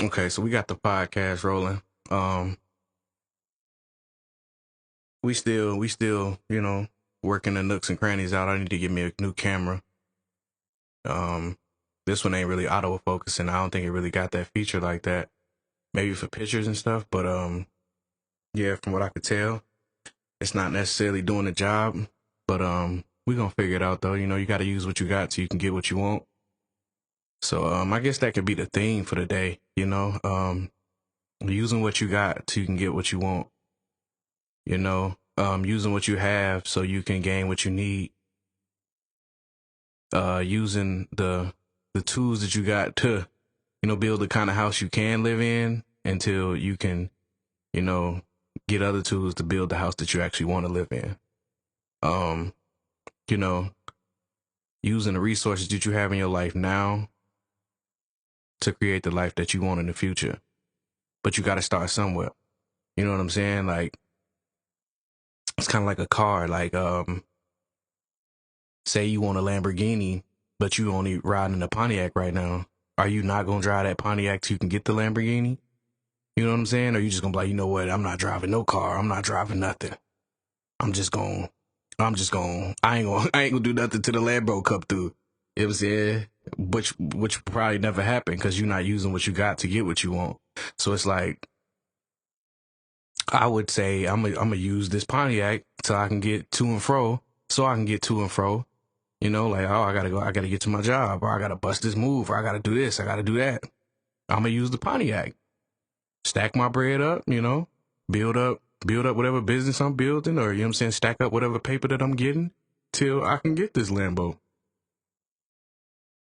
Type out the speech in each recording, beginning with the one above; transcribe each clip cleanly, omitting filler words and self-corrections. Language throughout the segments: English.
Okay, so we got the podcast rolling. Um, we still, working the nooks and crannies out. I need to get me a new camera. Um, this one ain't really autofocusing. I don't think it really got that feature like that. Maybe for pictures and stuff, but yeah, from what I could tell, it's not necessarily doing the job. But we gonna figure it out though. You got to use what you got so you can get what you want. So I guess that could be the theme for the day. Using what you got so you can get what you want. Using what you have so you can gain what you need. Using the tools that you got to, build the kind of house you can live in until you can, you know, get other tools to build the house that you actually want to live in. Um, you know, Using the resources that you have in your life now to create the life that you want in the future. But you got to start somewhere. You know what I'm saying? Like, it's kind of like a car. Like, say you want a Lamborghini, but you only riding a Pontiac right now. Are you not going to drive that Pontiac till you can get the Lamborghini? You know what I'm saying? Or you just going to be like, you know what? I'm not driving no car. I'm not driving nothing. I ain't gonna do nothing to the Lambo come through. You know what I'm saying? Which probably never happened because you're not using what you got to get what you want. So it's like, I would say I'm gonna use this Pontiac so I can get to and fro. Like, oh, I gotta get to my job, or I gotta bust this move, or I gotta do this, I gotta do that. I'm gonna use the Pontiac, stack my bread up, build up whatever business I'm building, or stack up whatever paper that I'm getting till I can get this Lambo.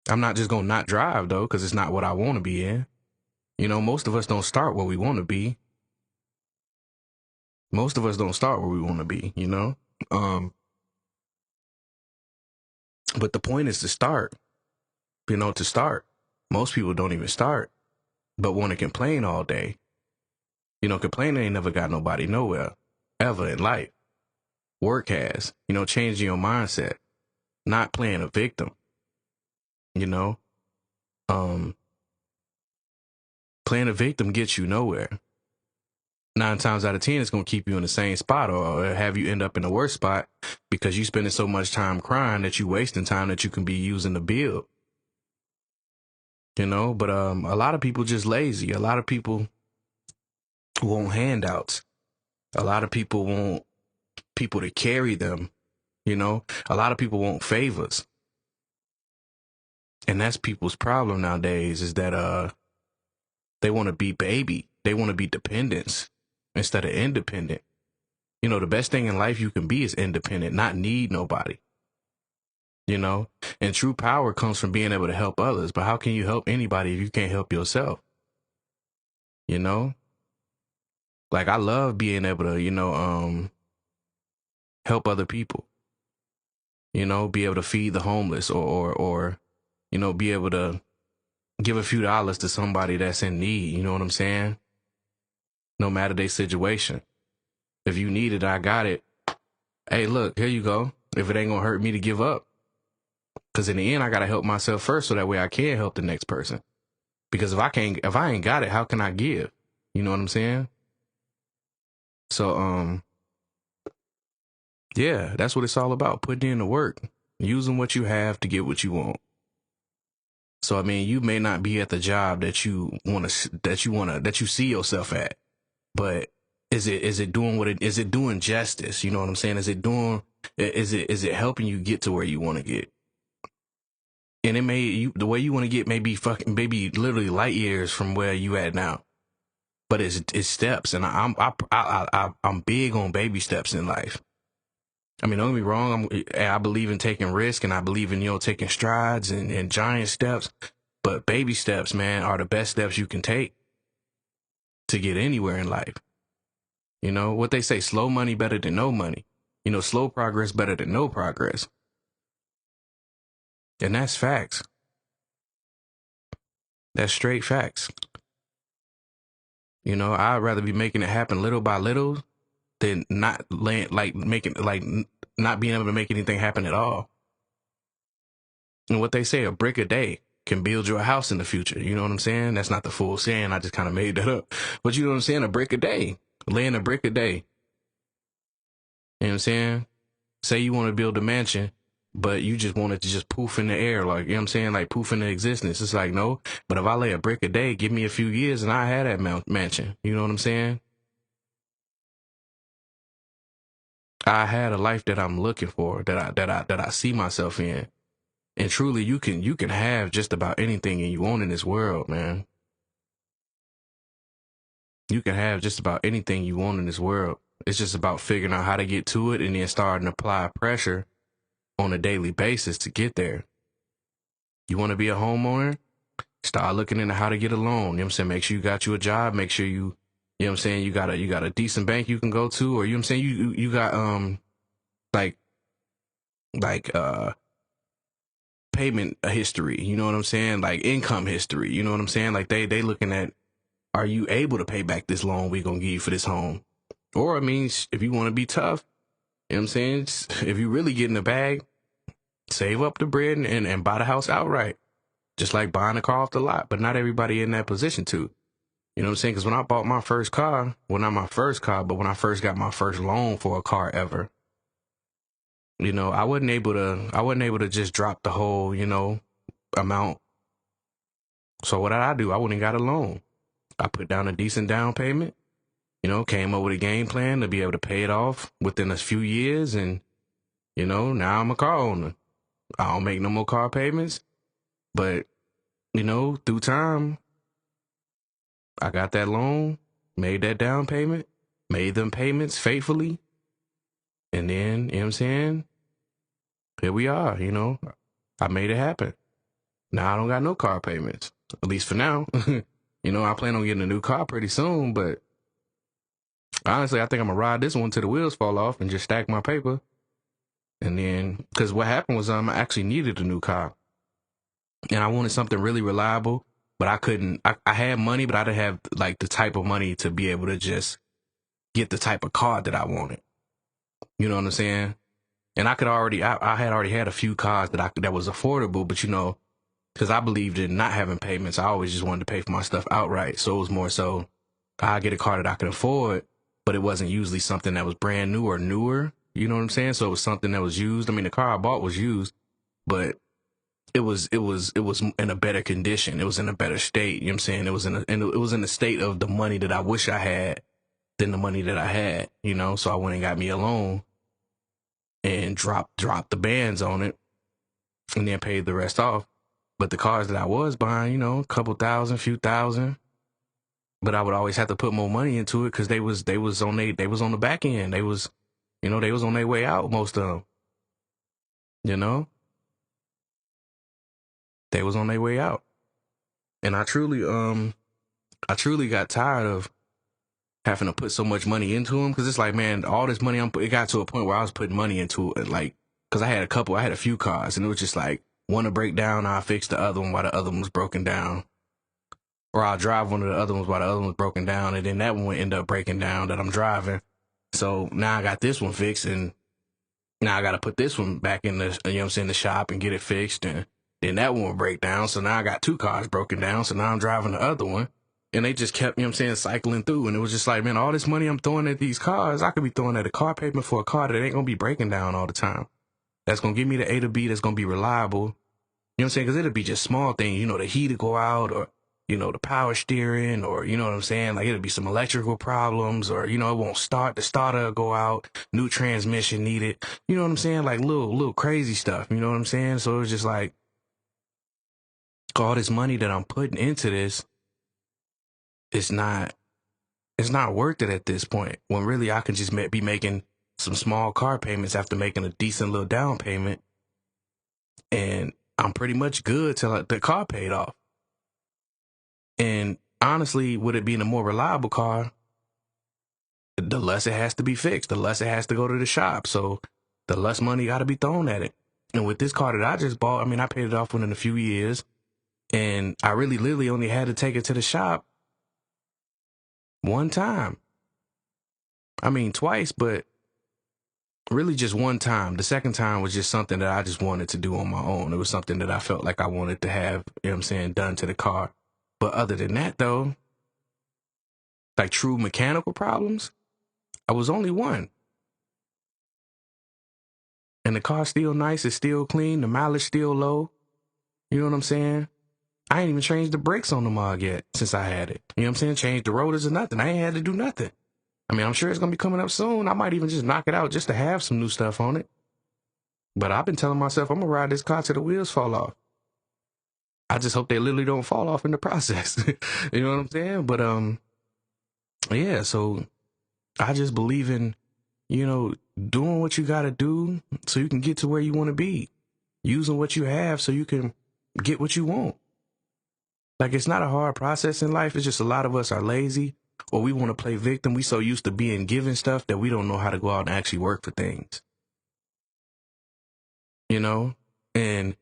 I'm not just gonna not drive though, because it's not what I want to be in. Most of us don't start where we want to be. But the point is to start. To start. Most people don't even start, but want to complain all day. Complaining ain't never got nobody nowhere, ever in life. Work has, changing your mindset, not playing a victim, you know. Playing a victim gets you nowhere. 9 times out of 10, it's going to keep you in the same spot or have you end up in the worst spot because you spending so much time crying that you wasting time that you can be using to build. But a lot of people just lazy. A lot of people want handouts. A lot of people want people to carry them. A lot of people want favors. And that's people's problem nowadays is that they want to be baby. They want to be dependents instead of independent. The best thing in life you can be is independent, not need nobody. And true power comes from being able to help others. But how can you help anybody if you can't help yourself? Like, I love being able to, help other people. Be able to feed the homeless or be able to give a few dollars to somebody that's in need. You know what I'm saying? No matter their situation. If you need it, I got it. Hey, look, here you go. If it ain't gonna hurt me to give up. Because in the end, I gotta help myself first so that way I can help the next person. Because if I ain't got it, how can I give? You know what I'm saying? So, yeah, that's what it's all about. Putting in the work, using what you have to get what you want. So, I mean, you may not be at the job that you see yourself at, but is it doing justice? You know what I'm saying? Is it helping you get to where you want to get? And the way you want to get may be literally light years from where you at now, but it's steps, and I'm big on baby steps in life. I mean, don't get me wrong. I believe in taking risk, and I believe in taking strides and giant steps, but baby steps, man, are the best steps you can take to get anywhere in life. What they say: slow money better than no money. Slow progress better than no progress, and that's facts. That's straight facts. I'd rather be making it happen little by little than not not being able to make anything happen at all. And what they say, a brick a day can build you a house in the future. You know what I'm saying? That's not the full saying. I just kind of made that up. But you know what I'm saying? A brick a day. Laying a brick a day. You know what I'm saying? Say you want to build a mansion, but you just want it to just poof in the air. Like, you know what I'm saying? Like poof into existence. It's like, no. But if I lay a brick a day, give me a few years and I had that mansion. You know what I'm saying? I had a life that I'm looking for, that I see myself in. And truly, you can have just about anything you want in this world, man. You can have just about anything you want in this world. It's just about figuring out how to get to it and then starting to apply pressure on a daily basis to get there. You want to be a homeowner? Start looking into how to get a loan. You know what I'm saying? Make sure you got you a job. Make sure you know what I'm saying, you got a decent bank you can go to, or you know what I'm saying, you got like like payment history, you know what I'm saying? Like income history, you know what I'm saying? Like they looking at, are you able to pay back this loan we're gonna give you for this home? Or I mean, if you want to be tough, you know what I'm saying? If you really get in the bag, save up the bread and buy the house outright. Just like buying a car off the lot. But not everybody in that position to. You know what I'm saying? Because when I bought my first car, well, not my first car, but when I first got my first loan for a car ever, you know, I wasn't able to just drop the whole, you know, amount. So what did I do? I went and got a loan. I put down a decent down payment, you know, came up with a game plan to be able to pay it off within a few years. And, you know, now I'm a car owner. I don't make no more car payments. But, you know, through time, I got that loan, made that down payment, made them payments faithfully. And then, you know what I'm saying? Here we are, you know. I made it happen. Now I don't got no car payments, at least for now. You know, I plan on getting a new car pretty soon, but honestly, I think I'm gonna ride this one till the wheels fall off and just stack my paper. And then, because what happened was I actually needed a new car. And I wanted something really reliable, but I couldn't. I had money, but I didn't have like the type of money to be able to just get the type of car that I wanted. You know what I'm saying? And I had already had a few cars that was affordable, but you know, because I believed in not having payments, I always just wanted to pay for my stuff outright. So it was more so I get a car that I could afford, but it wasn't usually something that was brand new or newer. You know what I'm saying? So it was something that was used. I mean, the car I bought was used, but it was in a better condition. It was in a better state. You know what I'm saying? It was in a state of the money that I wish I had than the money that I had, you know? So I went and got me a loan and dropped the bands on it and then paid the rest off. But the cars that I was buying, you know, a couple thousand, few thousand, but I would always have to put more money into it because they was on the back end. They was, you know, they was on their way out, most of them. You know? They was on their way out. And I truly got tired of having to put so much money into them, because it's like, man, all this money it got to a point where I was putting money into it, like, because I had a few cars, and it was just like, one to break down, I'll fix the other one while the other one was broken down, or I'll drive one of the other ones while the other one was broken down, and then that one would end up breaking down that I'm driving. So now I got this one fixed, and now I got to put this one back in the, you know what I'm saying, the shop and get it fixed, and then that one will break down. So now I got two cars broken down, so now I'm driving the other one. And they just kept, you know what I'm saying, cycling through. And it was just like, man, all this money I'm throwing at these cars, I could be throwing at a car payment for a car that ain't going to be breaking down all the time. That's going to give me the A to B, that's going to be reliable. You know what I'm saying? Because it'll be just small things, you know, the heat to go out, or, you know, the power steering, or, you know what I'm saying? Like, it'll be some electrical problems, or, you know, it won't start, the starter will go out, new transmission needed. You know what I'm saying? Like little crazy stuff. You know what I'm saying? So it was just like, all this money that I'm putting into this, it's not worth it at this point, when really I can just be making some small car payments after making a decent little down payment, and I'm pretty much good till the car paid off. And honestly, with it being a more reliable car, the less it has to be fixed, the less it has to go to the shop, so the less money got to be thrown at it. And with this car that I just bought, I mean, I paid it off within a few years, and I really literally only had to take it to the shop one time. I mean, twice, but really just one time. The second time was just something that I just wanted to do on my own. It was something that I felt like I wanted to have, you know what I'm saying, done to the car. But other than that, though, like true mechanical problems, I was only one. And the car's still nice, it's still clean, the mileage still low. You know what I'm saying? I ain't even changed the brakes on the mug yet since I had it. You know what I'm saying? Changed the rotors or nothing. I ain't had to do nothing. I mean, I'm sure it's going to be coming up soon. I might even just knock it out just to have some new stuff on it. But I've been telling myself I'm going to ride this car till the wheels fall off. I just hope they literally don't fall off in the process. You know what I'm saying? But, yeah, so I just believe in, you know, doing what you got to do so you can get to where you want to be. Using what you have so you can get what you want. Like, it's not a hard process in life. It's just a lot of us are lazy or we want to play victim. We so used to being given stuff that we don't know how to go out and actually work for things. You know? And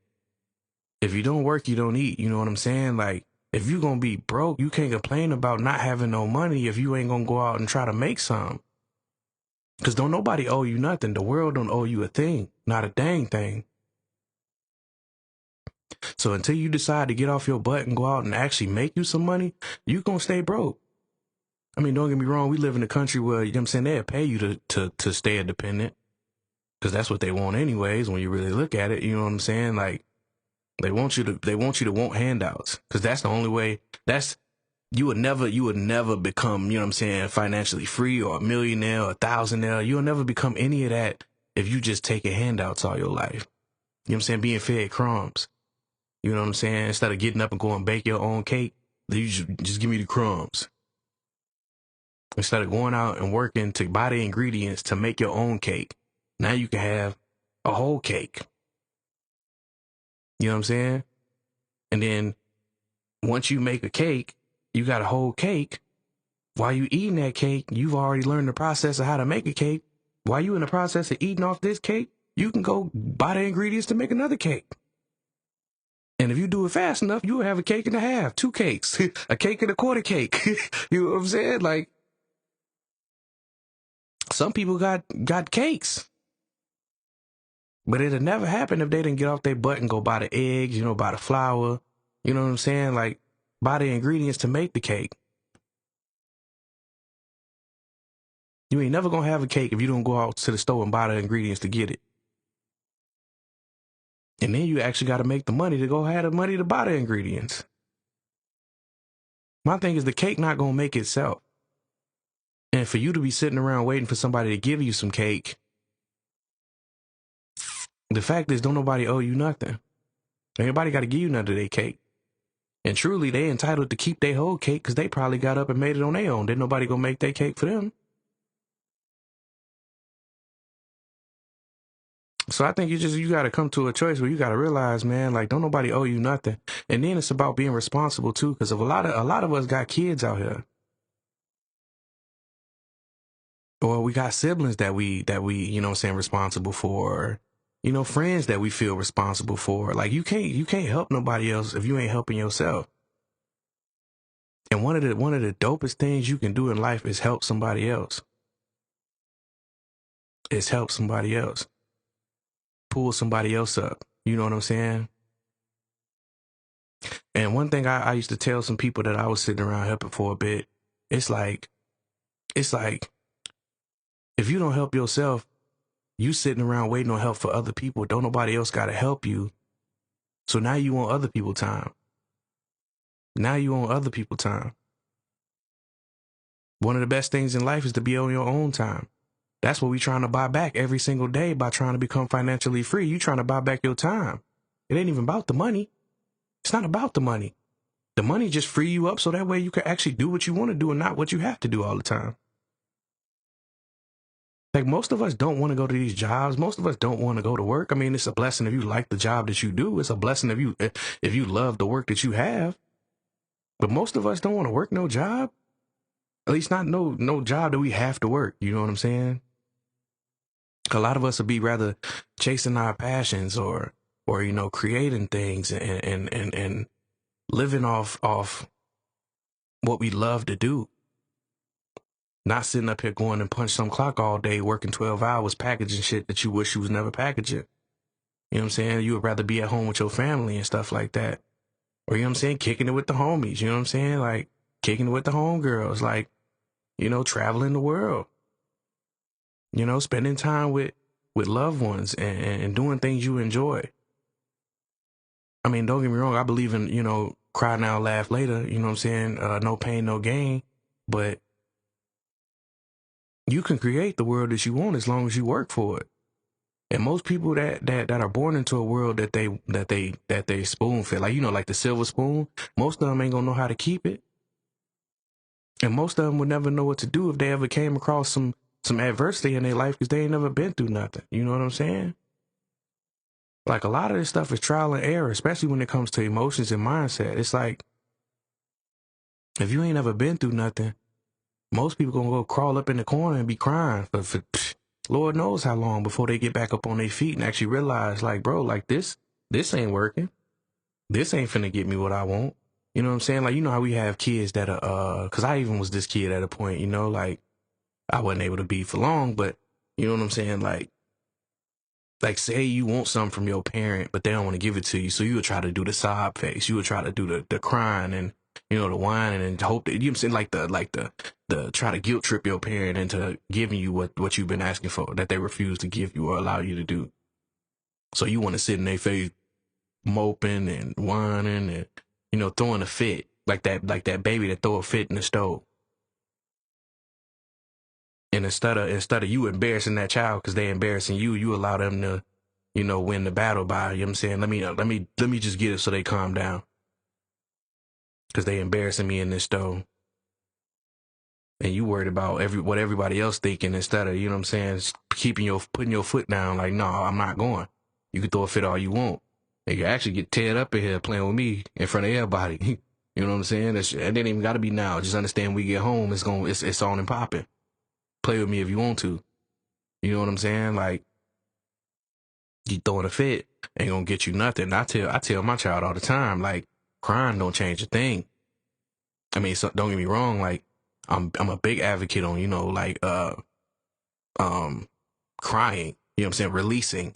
if you don't work, you don't eat. You know what I'm saying? Like, if you're going to be broke, you can't complain about not having no money if you ain't going to go out and try to make some. Because don't nobody owe you nothing. The world don't owe you a thing. Not a dang thing. So until you decide to get off your butt and go out and actually make you some money, you're going to stay broke. I mean, don't get me wrong. We live in a country where, you know what I'm saying, they'll pay you to stay independent. Because that's what they want anyways, when you really look at it. You know what I'm saying? Like, they want you to want handouts. Because that's the only way. You would never become, you know what I'm saying, financially free or a millionaire or a thousandaire. You'll never become any of that if you just taking handouts all your life. You know what I'm saying? Being fed crumbs. You know what I'm saying? Instead of getting up and going bake your own cake, you just give me the crumbs. Instead of going out and working to buy the ingredients to make your own cake, now you can have a whole cake. You know what I'm saying? And then once you make a cake, you got a whole cake. While you eating that cake, you've already learned the process of how to make a cake. While you in the process of eating off this cake, you can go buy the ingredients to make another cake. And if you do it fast enough, you will have a cake and a half, 2 cakes, a cake and a quarter cake. You know what I'm saying? Like, some people got cakes. But it'd never happen if they didn't get off their butt and go buy the eggs, you know, buy the flour, you know what I'm saying? Like, buy the ingredients to make the cake. You ain't never gonna have a cake if you don't go out to the store and buy the ingredients to get it. And then you actually got to make the money to go have the money to buy the ingredients. My thing is the cake not gonna make itself. And for you to be sitting around waiting for somebody to give you some cake, the fact is don't nobody owe you nothing. Everybody got to give you none of their cake. And truly, they entitled to keep their whole cake because they probably got up and made it on their own. Didn't nobody gonna make their cake for them. So I think you got to come to a choice where you got to realize, man, like, don't nobody owe you nothing. And then it's about being responsible too, because of a lot of us got kids out here, or we got siblings that we you know what I'm saying, responsible for, you know, friends that we feel responsible for. Like, you can't help nobody else if you ain't helping yourself. And one of the dopest things you can do in life is help somebody else. It's help somebody else. Pull somebody else up. You know what I'm saying? And one thing I used to tell some people that I was sitting around helping for a bit, it's like, if you don't help yourself, you sitting around waiting on help for other people. Don't nobody else got to help you. So now you want other people time. Now you want other people time. One of the best things in life is to be on your own time. That's what we trying to buy back every single day by trying to become financially free. You trying to buy back your time. It ain't even about the money. It's not about the money. The money just free you up so that way you can actually do what you want to do and not what you have to do all the time. Like, most of us don't want to go to these jobs. Most of us don't want to go to work. I mean, it's a blessing if you like the job that you do. It's a blessing if you love the work that you have. But most of us don't want to work no job. At least not no job that we have to work. You know what I'm saying? A lot of us would be rather chasing our passions or you know, creating things and living off what we love to do. Not sitting up here going and punch some clock all day, working 12 hours, packaging shit that you wish you was never packaging. You know what I'm saying? You would rather be at home with your family and stuff like that. Or, you know what I'm saying? Kicking it with the homies, you know what I'm saying? Like, kicking it with the homegirls, like, you know, traveling the world. You know, spending time with loved ones and doing things you enjoy. I mean, don't get me wrong, I believe in, you know, cry now, laugh later, you know what I'm saying? No pain, no gain. But you can create the world that you want as long as you work for it. And most people that are born into a world that they spoon fed, like, you know, like the silver spoon, most of them ain't gonna know how to keep it. And most of them would never know what to do if they ever came across some adversity in their life because they ain't never been through nothing. You know what I'm saying? Like, a lot of this stuff is trial and error, especially when it comes to emotions and mindset. It's like, if you ain't ever been through nothing, most people gonna go crawl up in the corner and be crying for Lord knows how long before they get back up on their feet and actually realize, like, bro, like, this ain't working. This ain't finna get me what I want. You know what I'm saying? Like, you know how we have kids that are, cause I even was this kid at a point, you know, like, I wasn't able to be for long, but you know what I'm saying? Like say you want something from your parent, but they don't want to give it to you. So you would try to do the sob face. You would try to do the crying and, you know, the whining and hope that, you know what I'm saying? The try to guilt trip your parent into giving you what you've been asking for that they refuse to give you or allow you to do. So you want to sit in their face moping and whining and, you know, throwing a fit like that baby that throw a fit in the stove. And instead of you embarrassing that child because they embarrassing you, you allow them to, you know, win the battle by, you know what I'm saying? Let me just get it so they calm down because they embarrassing me in this stove. And you worried about what everybody else thinking instead of, you know what I'm saying, putting your foot down like, no, I'm not going. You can throw a fit all you want. And you actually get teared up in here playing with me in front of everybody. You know what I'm saying? It ain't even got to be now. Just understand when we get home, it's on and popping. Play with me if you want to. You know what I'm saying? Like, you throwing a fit ain't gonna get you nothing. I tell my child all the time, like, crying don't change a thing. I mean, so, don't get me wrong, like, I'm a big advocate on, you know, like, crying, you know what I'm saying, releasing.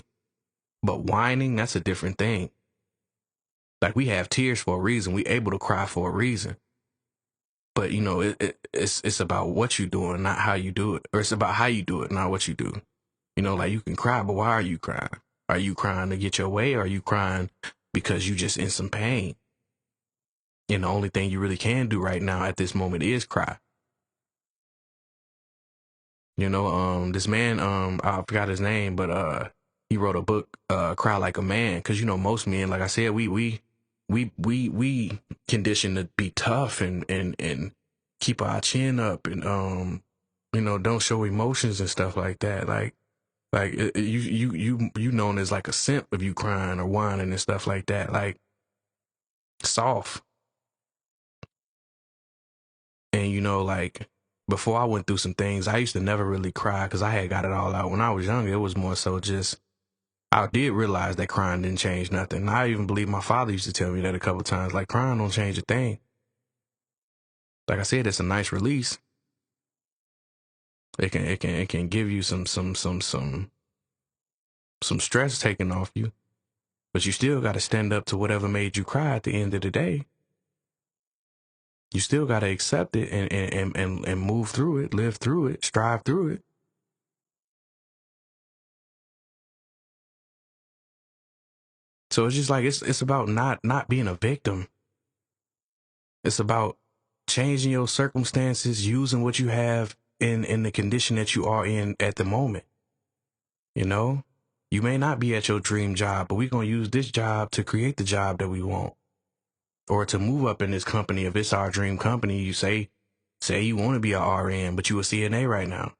But whining, that's a different thing. Like, we have tears for a reason. We able to cry for a reason. But, you know, it's about what you doing, not how you do it. Or it's about how you do it, not what you do. You know, like, you can cry, but why are you crying? Are you crying to get your way, or are you crying because you just in some pain? And the only thing you really can do right now at this moment is cry. You know, this man, I forgot his name, but he wrote a book, Cry Like a Man, because, you know, most men, like I said, we conditioned to be tough and keep our chin up and you know, don't show emotions and stuff like that. Like you known as like a simp if you crying or whining and stuff like that. Like, soft. And, you know, like, before I went through some things, I used to never really cry because I had got it all out. When I was younger, it was more so just, I did realize that crying didn't change nothing. I even believe my father used to tell me that a couple times, like, crying don't change a thing. Like I said, it's a nice release. It can give you some stress taken off you, but you still got to stand up to whatever made you cry at the end of the day. You still got to accept it and move through it, live through it, strive through it. So it's just like, it's about not being a victim. It's about changing your circumstances, using what you have in the condition that you are in at the moment. You know, you may not be at your dream job, but we're going to use this job to create the job that we want, or to move up in this company. If it's our dream company, you say you want to be a RN, but you a CNA right now.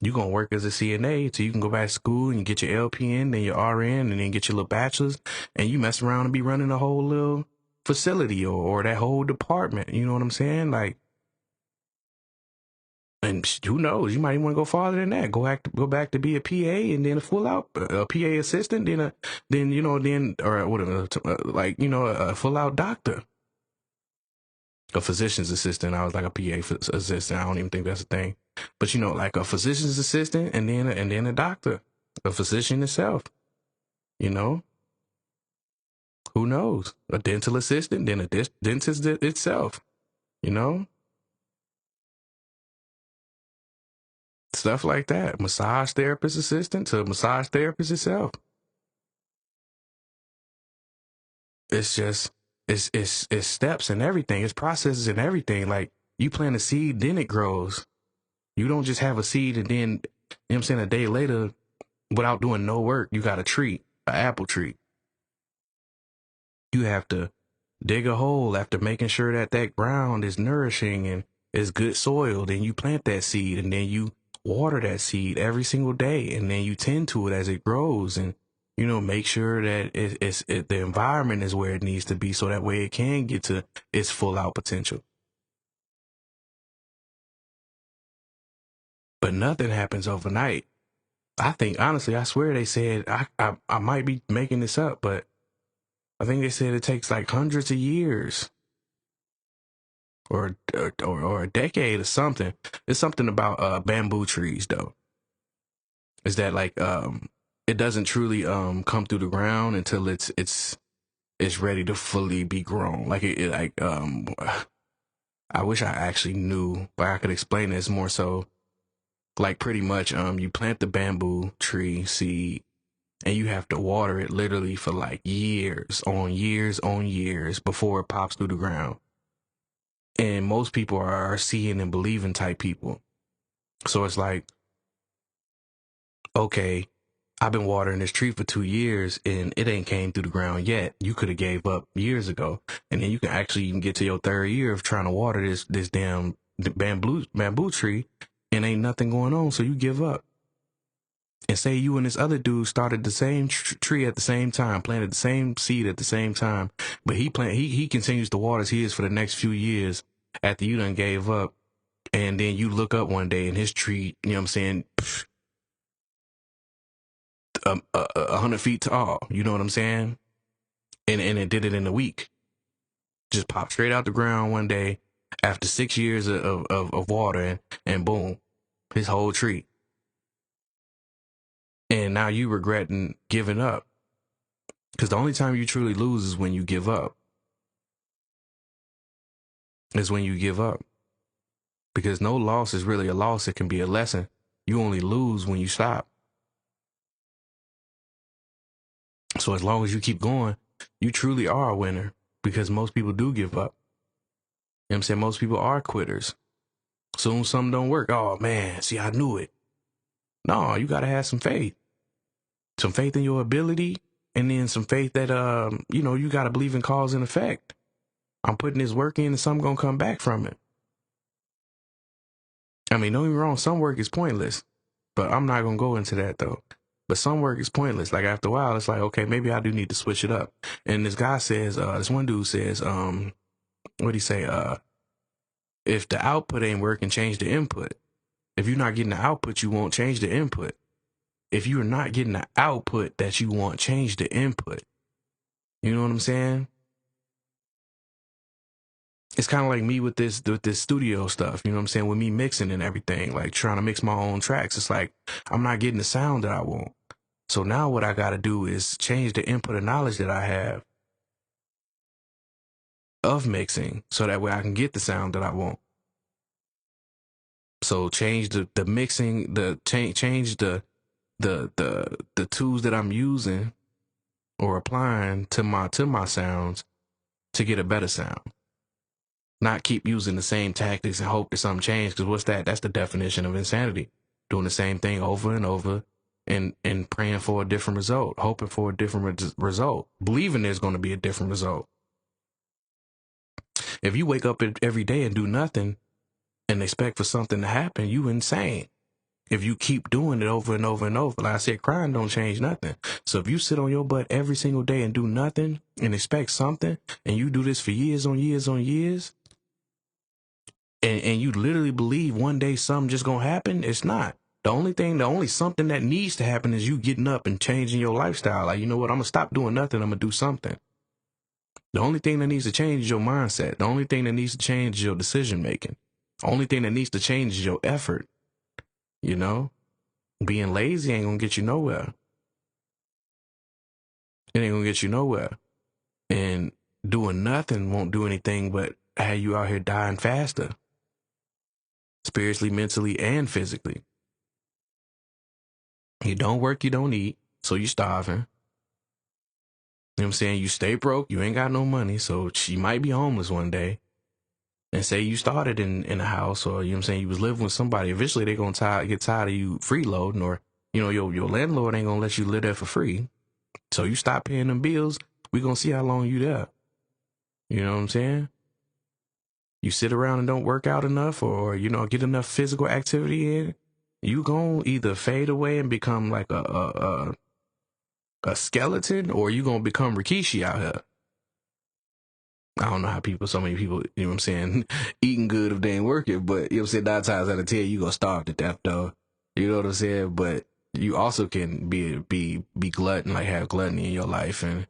You're going to work as a CNA till you can go back to school and you get your LPN, then your RN, and then get your little bachelor's, and you mess around and be running a whole little facility or that whole department. You know what I'm saying? Like, and who knows? You might even want to go farther than that. Go back to be a PA and then a full out a PA assistant, then you know, then or whatever, like, you know, a full out doctor. a physician's assistant. I was like a PA assistant. I don't even think that's a thing. But you know, like a physician's assistant and then a doctor, a physician itself, you know, who knows? A dental assistant, then a dentist itself, you know, stuff like that. Massage therapist assistant to a massage therapist itself. It's just, it's steps and everything. It's processes and everything. Like you plant a seed, then it grows. You don't just have a seed and then, you know what I'm saying, a day later, without doing no work, you got a tree, an apple tree. You have to dig a hole after making sure that that ground is nourishing and is good soil. Then you plant that seed and then you water that seed every single day. And then you tend to it as it grows and, you know, make sure that the environment is where it needs to be so that way it can get to its full out potential. But nothing happens overnight. I think, honestly, I swear they said, I might be making this up, but I think they said it takes like hundreds of years or a decade or something. It's something about bamboo trees though. Is that like it doesn't truly come through the ground until it's ready to fully be grown. Like it like I wish I actually knew, but I could explain this more so. Like pretty much you plant the bamboo tree seed and you have to water it literally for like years on years on years before it pops through the ground. And most people are seeing and believing type people. So it's like, okay, I've been watering this tree for 2 years and it ain't came through the ground yet. You could have gave up years ago. And then you can actually even get to your third year of trying to water this damn bamboo tree and ain't nothing going on. So you give up. And say you and this other dude started the same tree at the same time, planted the same seed at the same time, but he continues to water his for the next few years after you done gave up. And then you look up one day and his tree, you know what I'm saying, 100 feet tall. You know what I'm saying? And it did it in a week. Just popped straight out the ground one day after 6 years of watering, and boom, his whole tree. And now you regretting giving up. Because the only time you truly lose is when you give up. Is when you give up. Because no loss is really a loss. It can be a lesson. You only lose when you stop. So as long as you keep going, you truly are a winner. Because most people do give up. You know what I'm saying? Most people are quitters. Soon something don't work. Oh man, see, I knew it. No, you gotta have some faith. Some faith in your ability, and then some faith that you know, you gotta believe in cause and effect. I'm putting this work in and something gonna come back from it. I mean, don't get me wrong, some work is pointless. But I'm not gonna go into that though. But some work is pointless. Like after a while, it's like, okay, maybe I do need to switch it up. And this guy says, this one dude says, what'd he say? If the output ain't working, change the input. If you're not getting the output you want, change the input. If you're not getting the output that you want, change the input. You know what I'm saying? It's kind of like me with this studio stuff. You know what I'm saying? With me mixing and everything, like trying to mix my own tracks. It's like I'm not getting the sound that I want. So now what I got to do is change the input of knowledge that I have of mixing, so that way I can get the sound that I want. So change the mixing, change the tools that I'm using or applying to my sounds to get a better sound. Not keep using the same tactics and hope that something changes. Because what's that? That's the definition of insanity. Doing the same thing over and over and praying for a different result, hoping for a different result, believing there's going to be a different result. If you wake up every day and do nothing and expect for something to happen, you insane. If you keep doing it over and over and over, like I said, crying don't change nothing. So if you sit on your butt every single day and do nothing and expect something, and you do this for years on years on years, and you literally believe one day something just gonna happen, it's not. The only something that needs to happen is you getting up and changing your lifestyle. Like, you know what, I'm gonna stop doing nothing, I'm gonna do something. The only thing that needs to change is your mindset. The only thing that needs to change is your decision making. The only thing that needs to change is your effort. You know, being lazy ain't gonna get you nowhere. It ain't gonna get you nowhere. And doing nothing won't do anything but have you out here dying faster, spiritually, mentally, and physically. You don't work, you don't eat, so you starving. You know what I'm saying? You stay broke, you ain't got no money, so she might be homeless one day. And say you started in a house, or you know what I'm saying, you was living with somebody. Eventually they gonna get tired of you freeloading, or you know, your landlord ain't gonna let you live there for free. So you stop paying them bills, we gonna see how long you there. You know what I'm saying? You sit around and don't work out enough, or you know, get enough physical activity in, you gonna either fade away and become like a skeleton, or you gonna become Rikishi out here. I don't know how so many people, you know what I'm saying, eating good if they ain't working, but you know what I'm saying, 9 times out of 10, you gonna starve to death though. You know what I'm saying? But you also can be glutton, like have gluttony in your life, and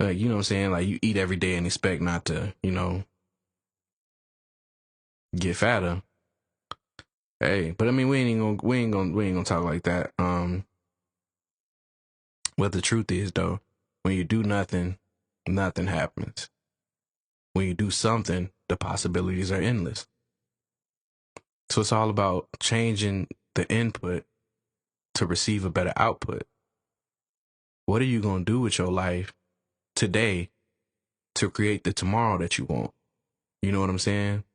like, you know what I'm saying, like you eat every day and expect not to, you know, get fatter. Hey, but I mean, we ain't gonna talk like that. What the truth is though, when you do nothing, nothing happens. When you do something, the possibilities are endless. So it's all about changing the input to receive a better output. What are you going to do with your life today to create the tomorrow that you want? You know what I'm saying?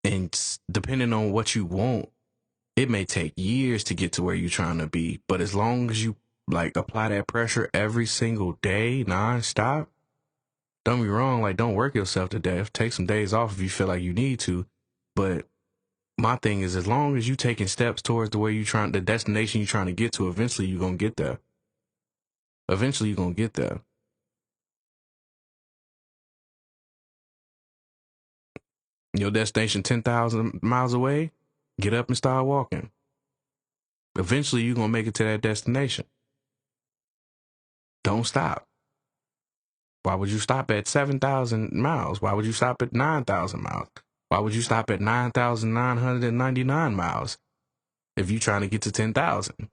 And depending on what you want, it may take years to get to where you're trying to be. But as long as you like apply that pressure every single day, nonstop, don't be wrong. Like, don't work yourself to death. Take some days off if you feel like you need to. But my thing is, as long as you taking steps towards the destination you're trying to get to, eventually you're going to get there. Eventually you're going to get there. Your destination 10,000 miles away, get up and start walking. Eventually you're going to make it to that destination. Don't stop. Why would you stop at 7,000 miles? Why would you stop at 9,000 miles? Why would you stop at 9,999 miles if you're trying to get to 10,000?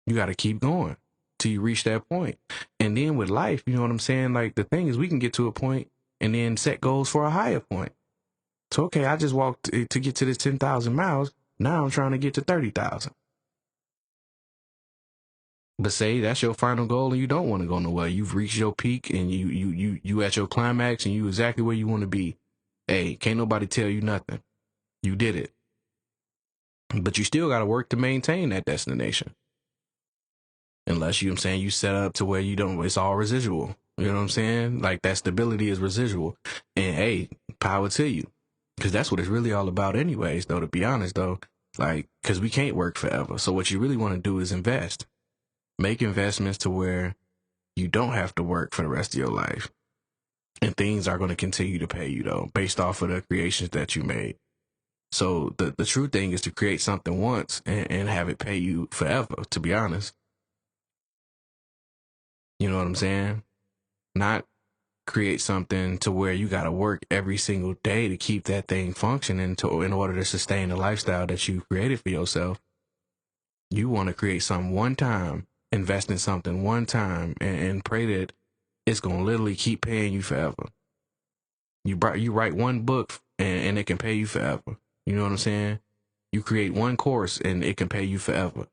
You got to keep going till you reach that point. And then with life, you know what I'm saying? Like, the thing is, we can get to a point and then set goals for a higher point. So, okay, I just walked to get to this 10,000 miles. Now I'm trying to get to 30,000. But say that's your final goal and you don't want to go nowhere. You've reached your peak and you at your climax and you exactly where you want to be. Hey, can't nobody tell you nothing. You did it. But you still got to work to maintain that destination. Unless, you know what I'm saying, you set up to where you don't, it's all residual. You know what I'm saying? Like, that stability is residual. And hey, power to you. Because that's what it's really all about anyways, though, to be honest, though. Like, because we can't work forever. So what you really want to do is invest. Make investments to where you don't have to work for the rest of your life. And things are going to continue to pay you, though, based off of the creations that you made. So the true thing is to create something once and have it pay you forever, to be honest. You know what I'm saying? Not create something to where you got to work every single day to keep that thing functioning in order to sustain the lifestyle that you created for yourself. You want to create something one time, invest in something one time, and pray that it's going to literally keep paying you forever. You write one book and it can pay you forever. You know what I'm saying? You create one course and it can pay you forever.